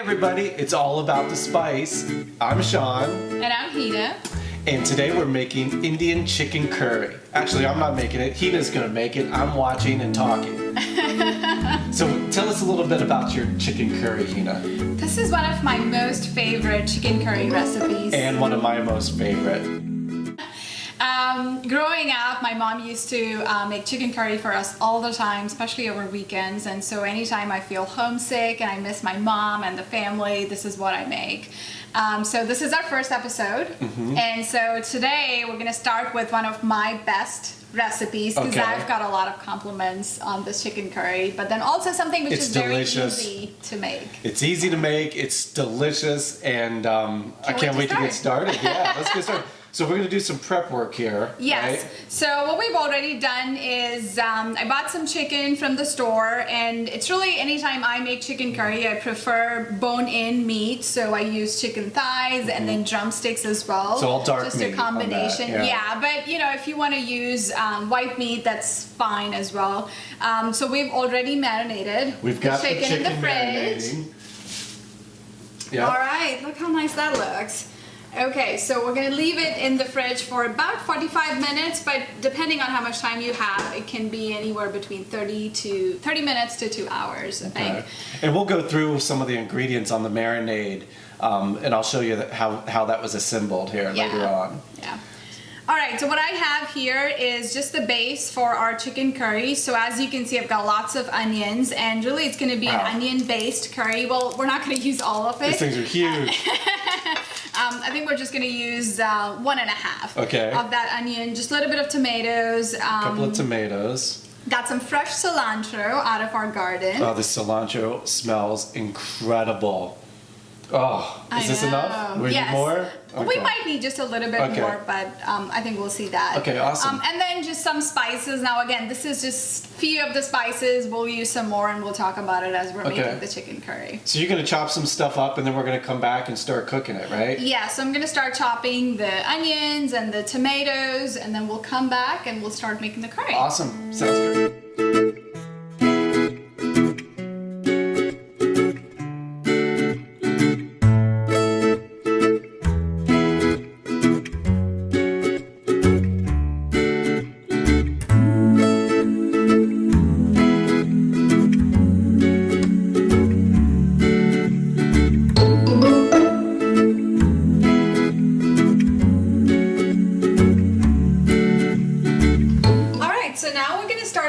everybody, it's all about the spice. I'm Sean. And I'm Hina. And today we're making Indian chicken curry. Actually, I'm not making it. Hina's gonna make it. I'm watching and talking. So tell us a little bit about your chicken curry, Hina. This is one of my most favorite chicken curry recipes. And one of my most favorite. Growing up, my mom used to make chicken curry for us all the time, especially over weekends. And so anytime I feel homesick and I miss my mom and the family, this is what I make. So this is our first episode. And so today we're gonna start with one of my best recipes because I've got a lot of compliments on this chicken curry, but then also something which is delicious. Very easy to make. It's easy to make, it's delicious, and I can't wait to get started. Yeah, let's get started. So we're going to do some prep work here. Yes. Right? So what we've already done is I bought some chicken from the store, and it's really anytime I make chicken curry, I prefer bone-in meat. So I use chicken thighs and then drumsticks as well. So all dark just meat. Just a combination. On that, yeah, but you know, if you want to use white meat, that's fine as well. So we've already marinated. We've got the chicken in the fridge. Yeah. All right. Look how nice that looks. Okay, so we're gonna leave it in the fridge for about 45 minutes, but depending on how much time you have, it can be anywhere between 30 minutes to 2 hours, I think. And we'll go through some of the ingredients on the marinade, and I'll show you how that was assembled here later on. Yeah. All right, so what I have here is just the base for our chicken curry. So as you can see, I've got lots of onions, and really it's gonna be an onion-based curry. Well, we're not gonna use all of it. These things are huge. I think we're just gonna use 1.5 of that onion, just a little bit of tomatoes. A couple of tomatoes. Got some fresh cilantro out of our garden. Oh, the cilantro smells incredible. Oh, is this enough? We need more? Okay. We might need just a little bit more, but I think we'll see that. Okay, awesome. And then just some spices. Now again, this is just a few of the spices. We'll use some more and we'll talk about it as we're making the chicken curry. So you're going to chop some stuff up and then we're going to come back and start cooking it, right? Yeah, so I'm going to start chopping the onions and the tomatoes, and then we'll come back and we'll start making the curry. Awesome. Sounds good.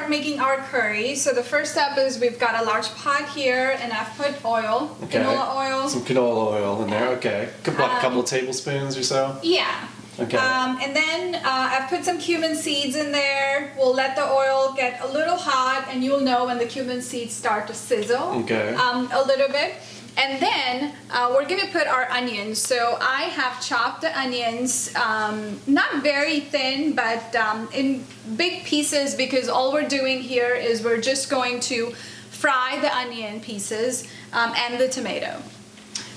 Making our curry. So the first step is we've got a large pot here, and I've put oil, canola oil. Some canola oil in there, a couple of tablespoons or so? Yeah. Okay. And then I've put some cumin seeds in there. We'll let the oil get a little hot, and you'll know when the cumin seeds start to sizzle a little bit. And then we're gonna put our onions. So I have chopped the onions, not very thin, but in big pieces, because all we're doing here is we're just going to fry the onion pieces and the tomato.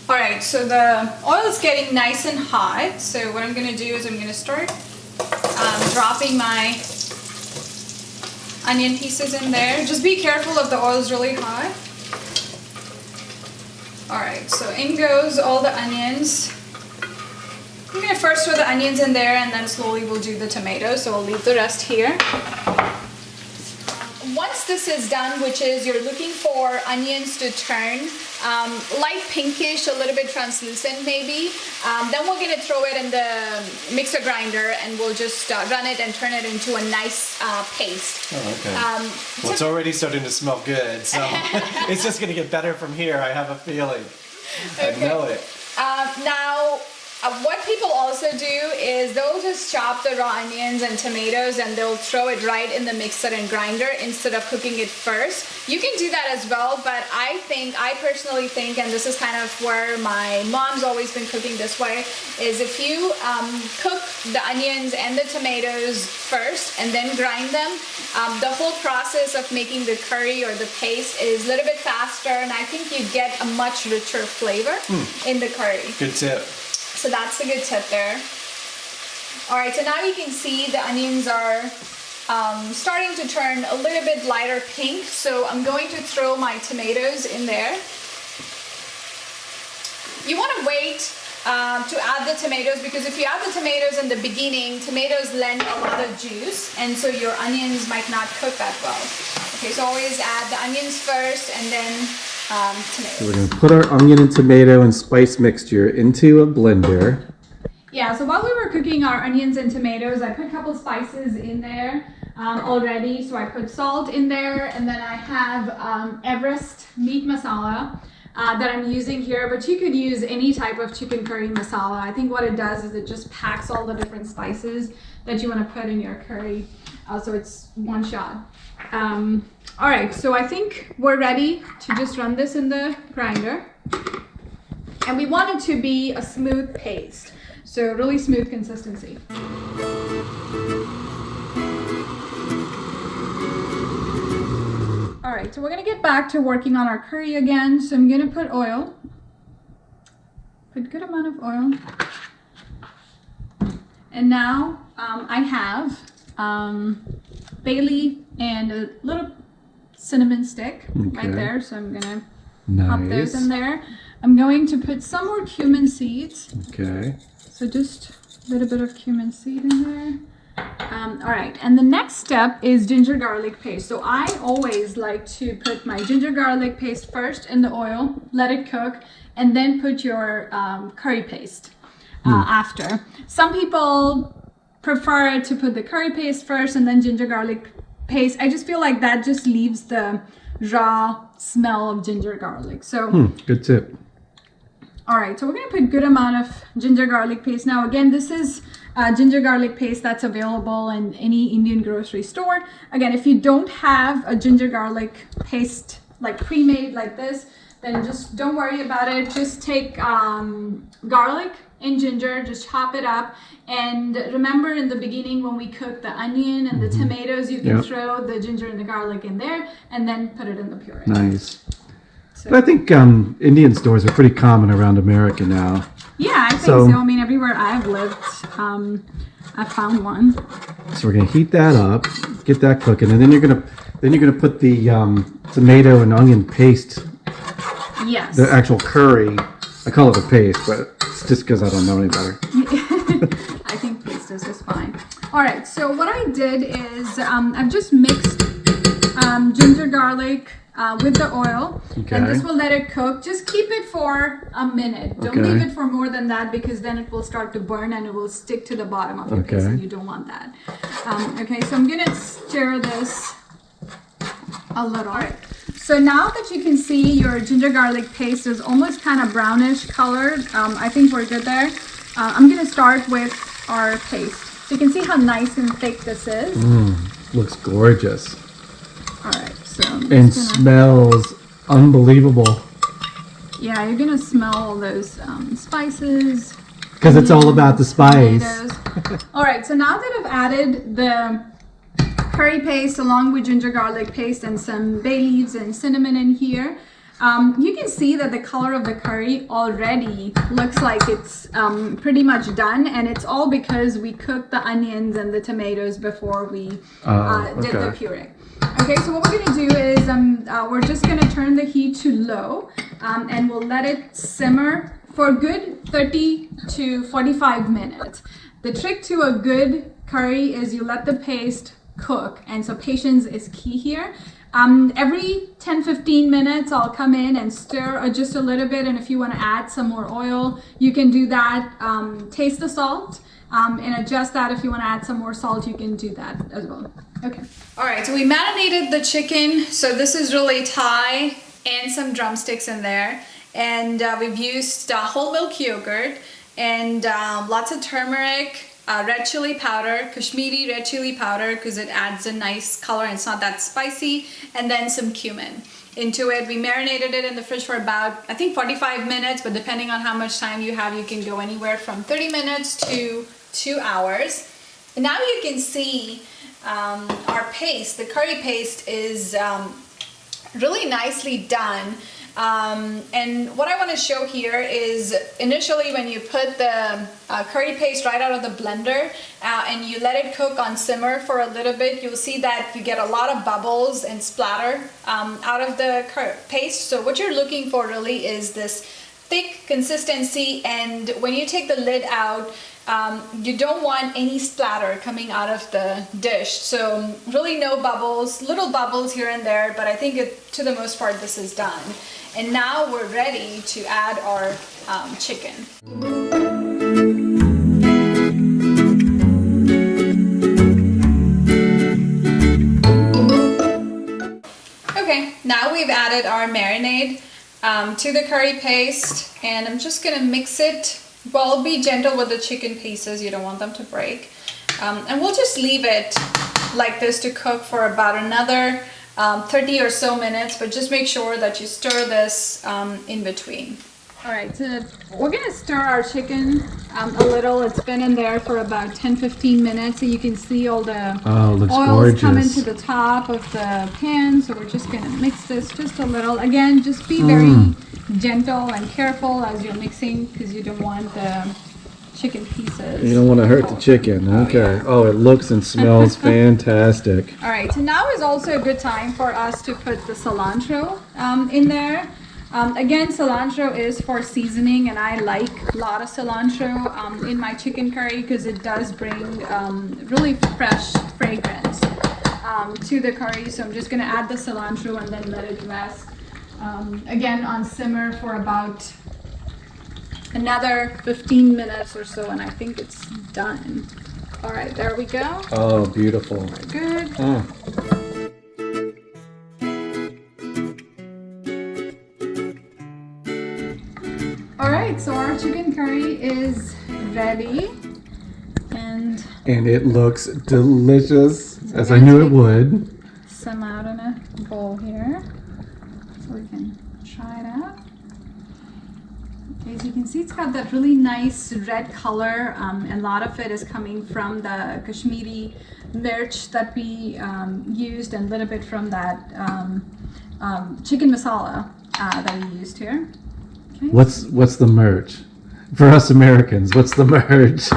All right, so the oil is getting nice and hot. So what I'm gonna do is I'm gonna start dropping my onion pieces in there. Just be careful if the oil is really hot. Alright, so in goes all the onions. I'm going to first throw the onions in there, and then slowly we'll do the tomatoes, so I'll leave the rest here. Once this is done, which is you're looking for onions to turn light pinkish, a little bit translucent maybe, then we're going to throw it in the mixer grinder, and we'll just run it and turn it into a nice paste. Oh, okay. Well, it's already starting to smell good, so it's just going to get better from here, I have a feeling. I know it. Now, what people also do is they'll just chop the raw onions and tomatoes, and they'll throw it right in the mixer and grinder instead of cooking it first. You can do that as well, but I personally think, and this is kind of where my mom's always been cooking this way, is if you cook the onions and the tomatoes first and then grind them, the whole process of making the curry or the paste is a little bit faster, and I think you get a much richer flavor in the curry. Good tip. So that's a good tip there. All right, so now you can see the onions are starting to turn a little bit lighter pink. So I'm going to throw my tomatoes in there. you want to wait to add the tomatoes, because if you add the tomatoes in the beginning, tomatoes lend a lot of juice, and so your onions might not cook that well. Okay, so always add the onions first and then tomatoes. So we're going to put our onion and tomato and spice mixture into a blender. Yeah, so while we were cooking our onions and tomatoes, I put a couple spices in there already. So I put salt in there, and then I have Everest meat masala that I'm using here, but you could use any type of chicken curry masala. I think what it does is it just packs all the different spices that you want to put in your curry, so it's one shot. All right, so I think we're ready to just run this in the grinder, and we want it to be a smooth paste, so really smooth consistency. All right, so we're gonna get back to working on our curry again. So I'm gonna put oil, put a good amount of oil. And now I have bay leaf and a little cinnamon stick right there. So I'm gonna pop those in there. I'm going to put some more cumin seeds. Okay. So just a little bit of cumin seed in there. All right, and the next step is ginger garlic paste. So I always like to put my ginger garlic paste first in the oil, let it cook, and then put your curry paste after. Some people prefer to put the curry paste first and then ginger garlic paste. I just feel like that just leaves the raw smell of ginger garlic. So good tip. All right, so we're gonna put a good amount of ginger garlic paste. Now again, this is ginger garlic paste that's available in any Indian grocery store. Again, if you don't have a ginger garlic paste like pre-made like this, then just don't worry about it. Just take garlic and ginger, just chop it up. And remember in the beginning when we cooked the onion and the tomatoes, you can throw the ginger and the garlic in there and then put it in the puree. Nice. So, but I think Indian stores are pretty common around America now. Yeah, I think so. I mean, everywhere I've lived, I've found one. So we're gonna heat that up, get that cooking, and then you're gonna put the tomato and onion paste. Yes. The actual curry. I call it a paste, but it's just because I don't know any better. I think paste is just fine. All right. So what I did is I've just mixed ginger garlic with the oil, and this will let it cook. Just keep it for a minute. Don't leave it for more than that, because then it will start to burn and it will stick to the bottom of your paste, and you don't want that. Okay, so I'm gonna stir this a little. All right. So now that you can see your ginger garlic paste is almost kind of brownish colored, I think we're good there. I'm gonna start with our paste. So you can see how nice and thick this is. Looks gorgeous. All right. And smells unbelievable. Yeah, you're gonna smell all those spices. Because it's all about the spice. All right, so now that I've added the curry paste along with ginger garlic paste and some bay leaves and cinnamon in here, you can see that the color of the curry already looks like it's pretty much done, and it's all because we cooked the onions and the tomatoes before we did the puree. Okay, so what we're gonna do is we're just gonna turn the heat to low, and we'll let it simmer for a good 30 to 45 minutes. The trick to a good curry is you let the paste cook, and so patience is key here. Every 10-15 minutes I'll come in and stir just a little bit, and if you want to add some more oil, you can do that. Taste the salt and adjust that. If you want to add some more salt, you can do that as well. Okay. All right, so we marinated the chicken. So this is really Thai and some drumsticks in there. And we've used whole milk yogurt and lots of turmeric, red chili powder, Kashmiri red chili powder, because it adds a nice color and it's not that spicy, and then some cumin into it. We marinated it in the fridge for about, I think, 45 minutes, but depending on how much time you have, you can go anywhere from 30 minutes to 2 hours. And now you can see our paste, the curry paste is really nicely done. And what I want to show here is initially when you put the curry paste right out of the blender and you let it cook on simmer for a little bit, you'll see that you get a lot of bubbles and splatter out of the paste. So what you're looking for really is this thick consistency, and when you take the lid out, you don't want any splatter coming out of the dish. So really no bubbles, little bubbles here and there, but I think to the most part this is done. And now we're ready to add our chicken. Okay, now we've added our marinade to the curry paste, and I'm just gonna mix it. Well, be gentle with the chicken pieces, you don't want them to break. And we'll just leave it like this to cook for about another 30 or so minutes, but just make sure that you stir this in between. All right, so we're gonna stir our chicken a little. It's been in there for about 10-15 minutes, so you can see all the oils coming to the top of the pan. So we're just gonna mix this just a little. Again, just be very gentle and careful as you're mixing, because you don't want the chicken pieces. You don't want to hurt the chicken. Okay. Oh, it looks and smells fantastic. All right, so now is also a good time for us to put the cilantro in there. Again, cilantro is for seasoning, and I like a lot of cilantro in my chicken curry because it does bring really fresh fragrance to the curry. So I'm just gonna add the cilantro and then let it rest. Again, on simmer for about another 15 minutes or so, and I think it's done. All right, there we go. Oh, beautiful. Good. All right, so our chicken curry is ready, and it looks delicious, as I knew it would. Some out in a bowl here, so we can try it out. Okay, so you can see it's got that really nice red color, and a lot of it is coming from the Kashmiri mirch that we used, and a little bit from that chicken masala that we used here. Okay. What's the merch? For us Americans, what's the merch?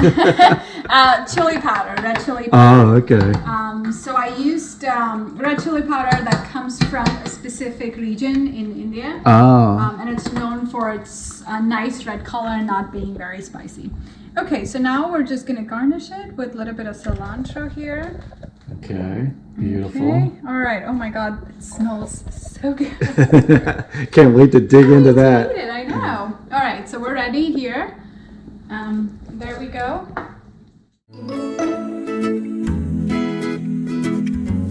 Chili powder, red chili powder. Oh, okay. So I used red chili powder that comes from a specific region in India. Oh. And it's known for its nice red color and not being very spicy. Okay, so now we're just gonna garnish it with a little bit of cilantro here. Okay, beautiful. Okay, all right. Oh my God, it smells so good. Can't wait to dig into that. I know. All right, so we're ready here. There we go.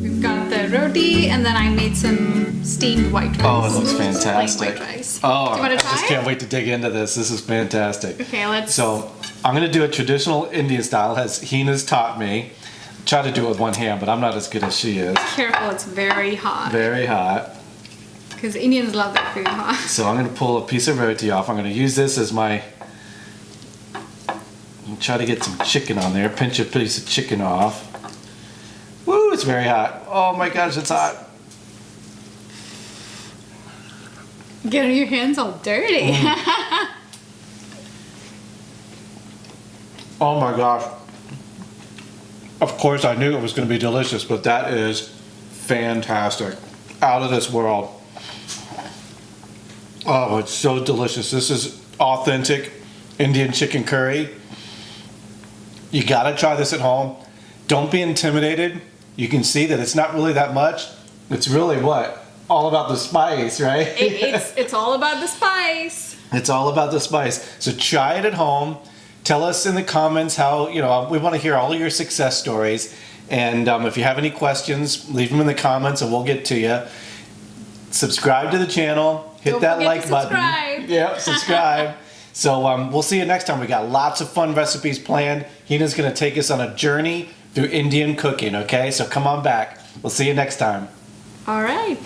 We've got the roti, and then I made some steamed white rice. Oh, it looks fantastic. Plain white rice. Oh, Do you want to try I just can't wait to dig into this. This is fantastic. Okay, let's. So I'm gonna do a traditional Indian style, as Hina's taught me. Try to do it with one hand, but I'm not as good as she is. Careful, it's very hot. Very hot. Because Indians love their food hot. So I'm gonna pull a piece of roti off. I'm gonna use this as my. Try to get some chicken on there. Pinch a piece of chicken off. Woo! It's very hot. Oh my gosh, it's hot. Getting your hands all dirty. Oh my gosh. Of course I knew it was going to be delicious, but that is fantastic. Out of this world. Oh, it's so delicious. This is authentic Indian chicken curry. You gotta try this at home. Don't be intimidated. You can see that it's not really that much. It's really what? All about the spice, right? It's all about the spice. It's all about the spice. So try it at home. Tell us in the comments how, we want to hear all of your success stories. And if you have any questions, leave them in the comments and we'll get to you. Subscribe to the channel. Hit that like button. Subscribe. Yep, subscribe. So we'll see you next time. We got lots of fun recipes planned. Hina's going to take us on a journey through Indian cooking, okay? So come on back. We'll see you next time. All right.